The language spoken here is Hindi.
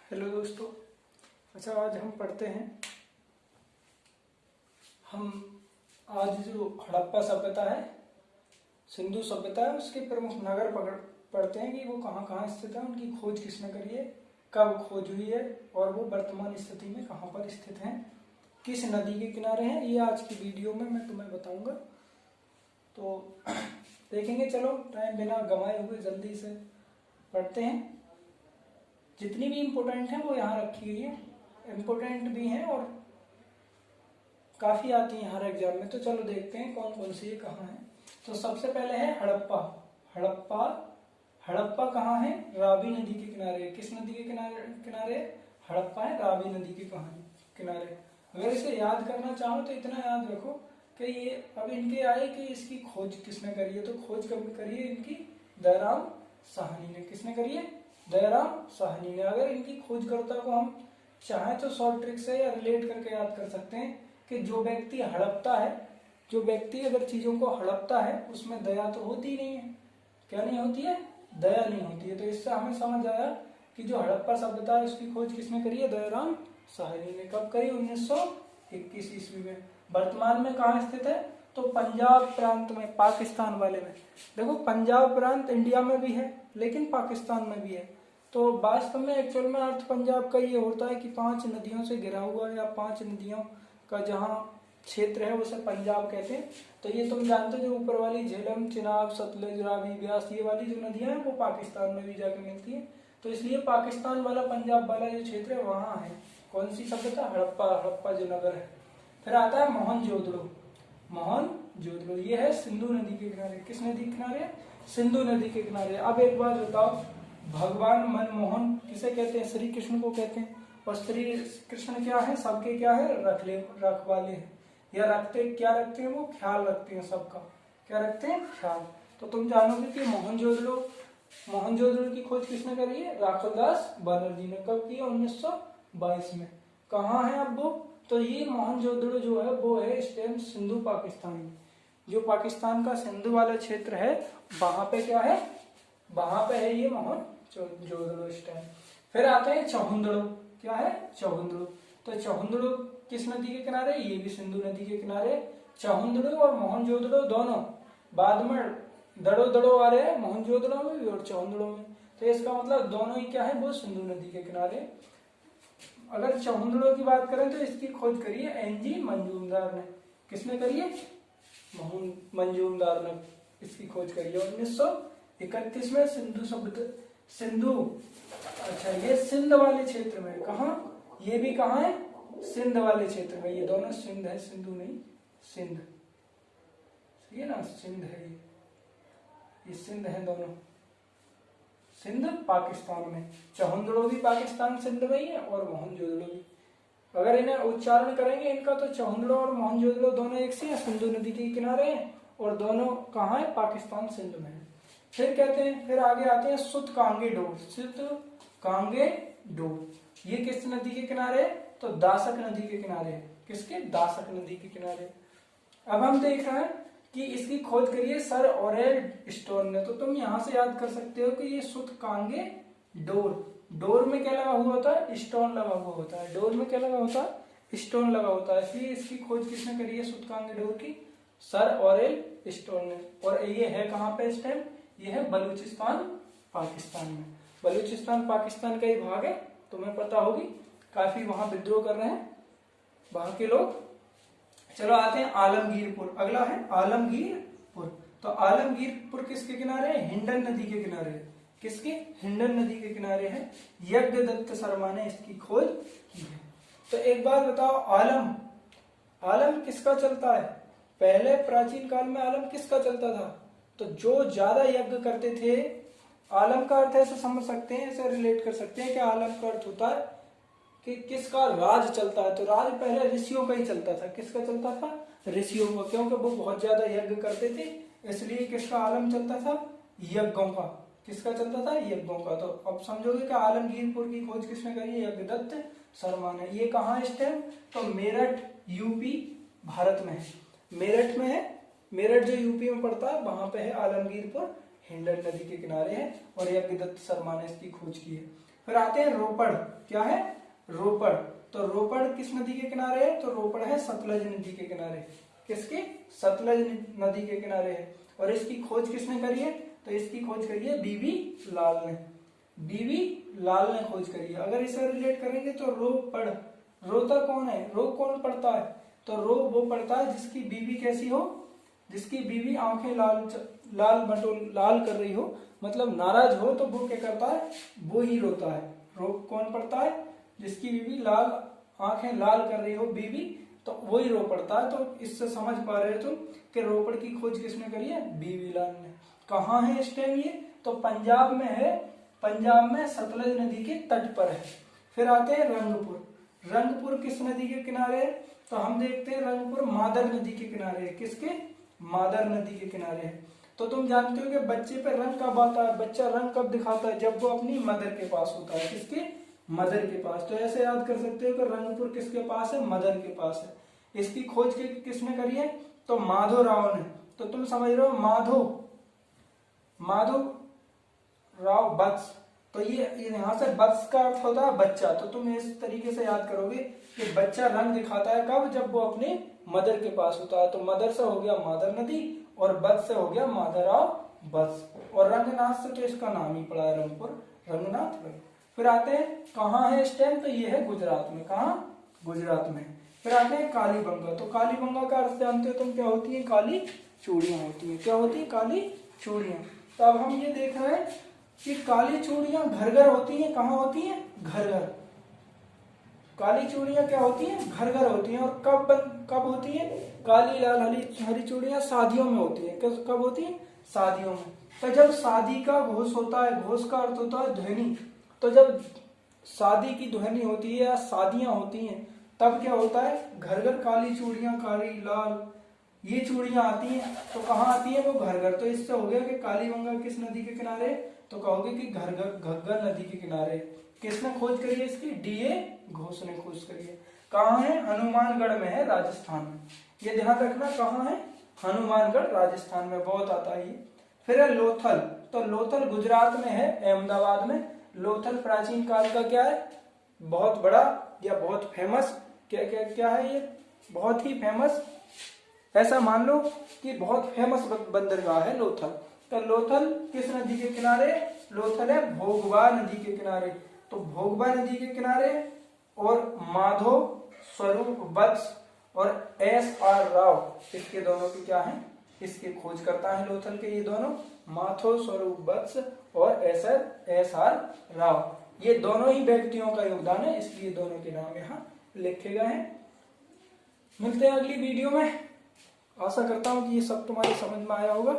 हेलो दोस्तों। अच्छा, आज हम पढ़ते हैं। हम आज जो हड़प्पा सभ्यता है, सिंधु सभ्यता है, उसके प्रमुख नगर पढ़ते हैं कि वो कहाँ कहाँ स्थित है, उनकी खोज किसने करी है, कब खोज हुई है और वो वर्तमान स्थिति में कहाँ पर स्थित हैं, किस नदी के किनारे हैं, ये आज की वीडियो में मैं तुम्हें बताऊंगा। तो देखेंगे। चलो, टाइम बिना गंवाए हुए जल्दी से पढ़ते हैं। जितनी भी इम्पोर्टेंट है वो यहाँ रखी हुई है, इम्पोर्टेंट भी हैं और काफ़ी आती हैं हर एग्जाम में। तो चलो देखते हैं कौन कौन सी कहाँ है। तो सबसे पहले है हड़प्पा। हड़प्पा हड़प्पा कहाँ है? रावी नदी के किनारे। किस नदी के किनारे? हड़प्पा है रावी नदी के किनारे। अगर इसे याद करना चाहो तो इतना याद रखो कि ये अब इनके आए कि इसकी खोज किसने करी है। तो खोज कब करी है इनकी? दयाराम साहनी ने। किसने करी है? दयाराम साहनी ने। अगर इनकी खोजकर्ता को हम चाहे तो शॉर्ट ट्रिक से या रिलेट करके याद कर सकते हैं कि जो व्यक्ति हड़पता है, जो व्यक्ति अगर चीजों को हड़पता है उसमें दया तो होती ही नहीं है। क्या नहीं होती है? दया नहीं होती है। तो इससे हमें समझ आया कि जो हड़प्पा सभ्यता है उसकी खोज किसने करी है? दयाराम साहनी ने। कब करी? 1921 ईस्वी में। वर्तमान में कहाँ स्थित है? तो पंजाब प्रांत में, पाकिस्तान वाले में। देखो, पंजाब प्रांत इंडिया में भी है लेकिन पाकिस्तान में भी है। तो वास्तव में एक्चुअल में अर्थ पंजाब का ये होता है कि 5 नदियों से घिरा हुआ है, या 5 नदियों का जहाँ क्षेत्र है उसे पंजाब कहते हैं। तो ये तुम जानते हो, जो ऊपर वाली झेलम, चिनाब, सतलुज, रावी, ब्यास, ये वाली जो नदियां हैं वो पाकिस्तान में भी जाके मिलती है। तो इसलिए पाकिस्तान वाला, पंजाब वाला जो क्षेत्र है वहाँ है कौन सी सभ्यता? हड़प्पा। हड़प्पा जो नगर है। फिर आता है मोहनजोदड़ो। मोहनजोदड़ो ये है सिंधु नदी के किनारे। किस नदी के किनारे? सिंधु नदी के किनारे। अब एक बात बताओ, भगवान मनमोहन किसे कहते हैं? श्री कृष्ण को कहते हैं। और श्री कृष्ण क्या है? सबके क्या है? रखवाले हैं, या क्या रखते हैं? वो ख्याल रखते हैं सबका। क्या रखते हैं? ख्याल। तो तुम जानोगे कि मोहनजोदड़ो की खोज किसने करी है? राखलदास बनर्जी ने। कब की? 1922 में। कहाँ है अब वो? तो ये मोहनजोदड़ो जो है वो है इस टाइम सिंधु पाकिस्तान में। जो पाकिस्तान का सिंधु वाला क्षेत्र है वहां पे क्या है? वहां पे है ये मोहनजोदड़ो इस टाइम। फिर आते हैं चौहंदड़ो। क्या है? चौहंदड़ो। तो चौहंदड़ो किस नदी के किनारे? ये भी सिंधु नदी के किनारे। चौहंदड़ो और मोहनजोदड़ो दोनों बाद में दड़ो दड़ो आ रहे हैं, मोहनजोदड़ो में भी और चौहंदड़ो में। तो इसका मतलब दोनों ही क्या है? वो सिंधु नदी के किनारे। अगर चौहंदड़ो की बात करें तो इसकी खोज करी है एनजी मंजूमदार ने। किसने करी है? मंजूमदार ने इसकी खोज करी है 1931 में। सिंधु, अच्छा, ये सिंध वाले क्षेत्र में। कहा? ये भी कहाँ है? सिंध वाले क्षेत्र में। ये दोनों सिंध है, सिंधु नहीं, सिंध। सही है ना? सिंध है ये सिंध है दोनों। सिंध पाकिस्तान में। चौहंदड़ो भी पाकिस्तान सिंध में ही है और मोहनजोदड़ो भी। अगर इन्हें उच्चारण करेंगे इनका तो चौहंदड़ो और मोहनजोदड़ो दोनों एक से हैं, सिंधु नदी के किनारे हैं और दोनों कहाँ है? पाकिस्तान सिंध में है। फिर कहते हैं, फिर आगे आते हैं सुत कांगे डोर। सुत कांगे डोर ये किस नदी के किनारे है? तो दासक नदी के किनारे है। किसके? दासक नदी के किनारे। अब हम देख रहे हैं कि इसकी खोज करी है सर ऑरेल स्टोन ने। तो तुम यहां से याद कर सकते हो कि ये सुत कांगे डोर। डोर में क्या लगा हुआ होता है? स्टोन लगा हुआ होता है। डोर में क्या लगा होता है? स्टोन लगा होता है। इसलिए इसकी खोज किसने करी है सुत कांगे डोर की? सर ऑरेल स्टोन ने। और ये है कहाँ पे इस टाइम? ये है बलूचिस्तान पाकिस्तान में। बलूचिस्तान पाकिस्तान का ही भाग है, तुम्हें पता होगी। काफी वहां विद्रोह कर रहे हैं वहां के लोग। चलो आते हैं आलमगीरपुर। अगला है आलमगीरपुर। तो आलमगीरपुर किसके किनारे है? हिंडन नदी के किनारे है। किसके? हिंडन नदी के किनारे है। यज्ञदत्त शर्मा ने इसकी खोज की है। तो एक बात बताओ, आलम किसका चलता है? पहले प्राचीन काल में आलम किसका चलता था? तो जो ज्यादा यज्ञ करते थे। आलम का अर्थ ऐसे समझ सकते हैं, ऐसे रिलेट कर सकते हैं कि आलम का अर्थ होता है कि किसका राज चलता है। तो राज पहले ऋषियों का ही चलता था। किसका चलता था? ऋषियों का, क्योंकि वो बहुत ज्यादा यज्ञ करते थे। इसलिए किसका आलम चलता था? यज्ञों का। किसका चलता था? यज्ञों का। तो अब समझोगे कि आलमगीरपुर की खोज किसने करी है? यज्ञदत्त शर्मा ने। ये कहाँ है इस टाइम? तो मेरठ यूपी भारत में है। मेरठ में है। मेरठ जो यूपी में पड़ता है वहां पे है आलमगीरपुर। हिंडन नदी के किनारे है और यज्ञदत्त शर्मा ने इसकी खोज की है। फिर आते हैं रोपड़, क्या है रोपड़, तो रोपड़ किस नदी के किनारे है, तो रोपड़ है सतलज नदी के किनारे, किसके सतलज नदी के किनारे है। और इसकी खोज किसने करी है, तो इसकी खोज करी है बीवी लाल ने, बीवी लाल ने खोज करी है। अगर इसे रिलेट करेंगे तो रोपड़, रोता कौन है, रो कौन पड़ता है, तो रो वो पड़ता है जिसकी बीवी कैसी हो, जिसकी बीवी आंखें लाल कर रही हो, मतलब नाराज हो, तो वो क्या करता है, वो ही रोता है। रो कौन पड़ता है, जिसकी बीवी आंखें लाल कर रही हो बीवी, तो वो ही रो पड़ता है। तो इससे समझ पा रहे हो तुम कि रोपड़ की खोज किसने करी है, बीवी लाल ने। कहाँ है इस टाइम ये, तो पंजाब में है, पंजाब में सतलज नदी के तट पर है। फिर आते हैं रंगपुर, रंगपुर किस नदी के किनारे है, तो हम देखते हैं रंगपुर मादर नदी के किनारे है, किसके, मादर नदी के किनारे है। तो तुम जानते हो कि बच्चे पे रंग कब आता है, बच्चा रंग कब दिखाता है, जब वो अपनी मदर के पास होता है, किसके, मदर के पास। तो ऐसे याद कर सकते हो कि रंगपुर किसके पास है, मदर के पास है। इसकी खोज किसने करी है, तो माधो राव ने। तो तुम समझ रहे हो माधो राव बत्स, तो ये यहाँ से बत्स का अर्थ होता है बच्चा। तो तुम इस तरीके से याद करोगे कि बच्चा रंग दिखाता है कब, जब वो अपने मदर के पास होता है। तो मदर से हो गया मादर नदी और बत्स से हो गया माधवराव बत्स। और रंगनाथ से तो इसका नाम ही पड़ा है रंगपुर, रंगनाथ रंग। फिर आते हैं कहाँ है इस टाइम, तो ये है गुजरात में, कहाँ, गुजरात में। फिर आते हैं कालीबंगा, तो कालीबंगा का अर्थ जानते हो तुम, क्या होती है, काली चूड़ियां होती है, क्या होती है, काली चूड़ियां। तो अब हम ये देख रहे हैं कि काली चूड़ियां घर घर होती हैं, कहाँ होती हैं, घर घर। काली चूड़ियां क्या होती हैं, घर घर होती हैं। और कब होती हैं, काली लाल हरी चूड़ियां शादियों में होती हैं, कब होती हैं, शादियों में। तो जब शादी का घोष होता है, घोष का अर्थ होता है ध्वनि, तो जब शादी की ध्वनि होती है या शादियां होती हैं, तब क्या होता है, घर घर काली चूड़ियां, काली लाल ये चूड़ियां आती हैं। तो कहाँ आती है, वो घर घर। तो इससे हो गया कि कालीबंगा किस नदी के किनारे, तो कहोगे कि घग्गर नदी के किनारे। किसने खोज करी है इसकी, डीए घोष ने खोज करी है। कहाँ है, हनुमानगढ़ में है, राजस्थान में। ये ध्यान रखना, कहाँ है, हनुमानगढ़ राजस्थान में, बहुत आता है ये। फिर है लोथल, तो लोथल गुजरात में है, अहमदाबाद में। लोथल प्राचीन काल का क्या है, बहुत बड़ा या बहुत फेमस, क्या है ये, बहुत ही फेमस, ऐसा मान लो कि बहुत फेमस बंदरगाह है लोथल। तो लोथल किस नदी के किनारे, लोथल है भोगवा नदी के किनारे। तो भोगवा नदी के किनारे। और माधो स्वरूप वत्स और एस.आर. राव, इसके दोनों की क्या है, इसके खोज करता है लोथल के ये दोनों, माधो स्वरूप वत्स और एस.आर. राव। ये दोनों ही व्यक्तियों का योगदान है, इसलिए दोनों के नाम यहाँ लिखे गए हैं। मिलते हैं अगली वीडियो में। आशा करता हूँ कि ये सब तुम्हारे समझ में आया होगा।